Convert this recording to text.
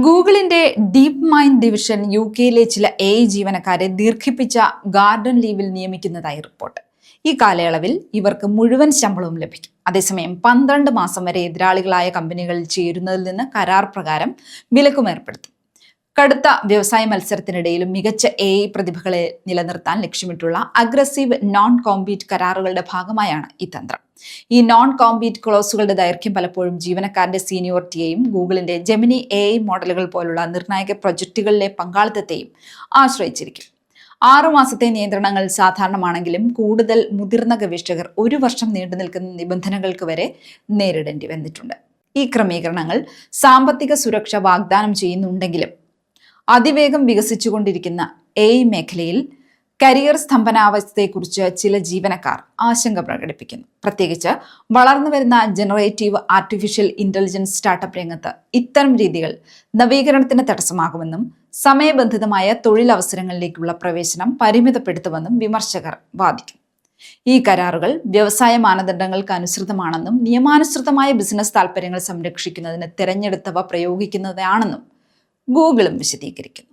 ഗൂഗിളിന്റെ deep mind division യുകെയിലെ ചില ജീവനക്കാരെ ദീർഘിപ്പിച്ച ഗാർഡൻ ലീവിൽ നിയമിക്കുന്നതായി റിപ്പോർട്ട്. ഈ കാലയളവിൽ ഇവർക്ക് മുഴുവൻ ശമ്പളവും ലഭിക്കും. അതേസമയം 12 മാസം വരെ എതിരാളികളായ കമ്പനികളിൽ ചേരുന്നതിൽ നിന്ന് കരാർ പ്രകാരം വിലക്കും ഏർപ്പെടുത്തും. കടുത്ത വ്യവസായ മത്സരത്തിനിടയിലും മികച്ച പ്രതിഭകളെ നിലനിർത്താൻ ലക്ഷ്യമിട്ടുള്ള അഗ്രസീവ് നോൺ കോമ്പീറ്റ് കരാറുകളുടെ ഭാഗമായാണ് ഈ തന്ത്രം. ഈ നോൺ കോമ്പീറ്റ് ക്ലോസുകളുടെ ദൈർഘ്യം പലപ്പോഴും ജീവനക്കാരന്റെ സീനിയോറിറ്റിയെയും ഗൂഗിളിന്റെ ജെമിനി മോഡലുകൾ പോലുള്ള നിർണായക പ്രൊജക്ടുകളിലെ പങ്കാളിത്തത്തെയും ആശ്രയിച്ചിരിക്കും. 6 മാസത്തെ നിയന്ത്രണങ്ങൾ സാധാരണമാണെങ്കിലും കൂടുതൽ മുതിർന്ന ഗവേഷകർ 1 വർഷം നീണ്ടു നിൽക്കുന്ന നിബന്ധനകൾക്ക് വരെ നേരിടേണ്ടി വന്നിട്ടുണ്ട്. ഈ ക്രമീകരണങ്ങൾ സാമ്പത്തിക സുരക്ഷ വാഗ്ദാനം ചെയ്യുന്നുണ്ടെങ്കിലും അതിവേഗം വികസിച്ചുകൊണ്ടിരിക്കുന്ന മേഖലയിൽ കരിയർ സ്തംഭനാവസ്ഥയെക്കുറിച്ച് ചില ജീവനക്കാർ ആശങ്ക പ്രകടിപ്പിക്കുന്നു. പ്രത്യേകിച്ച് വളർന്നു വരുന്ന ജനറേറ്റീവ് ആർട്ടിഫിഷ്യൽ ഇന്റലിജൻസ് സ്റ്റാർട്ടപ്പ് രംഗത്ത് ഇത്തരം രീതികൾ നവീകരണത്തിന് തടസ്സമാകുമെന്നും സമയബന്ധിതമായ തൊഴിലവസരങ്ങളിലേക്കുള്ള പ്രവേശനം പരിമിതപ്പെടുത്തുമെന്നും വിമർശകർ വാദിക്കുന്നു. ഈ കരാറുകൾ വ്യവസായ മാനദണ്ഡങ്ങൾക്ക് അനുസൃതമാണെന്നും നിയമാനുസൃതമായ ബിസിനസ് താൽപ്പര്യങ്ങൾ സംരക്ഷിക്കുന്നതിന് തിരഞ്ഞെടുത്തവ പ്രയോഗിക്കുന്നതാണെന്നും ഗൂഗിളും വിശദീകരിക്കുന്നു.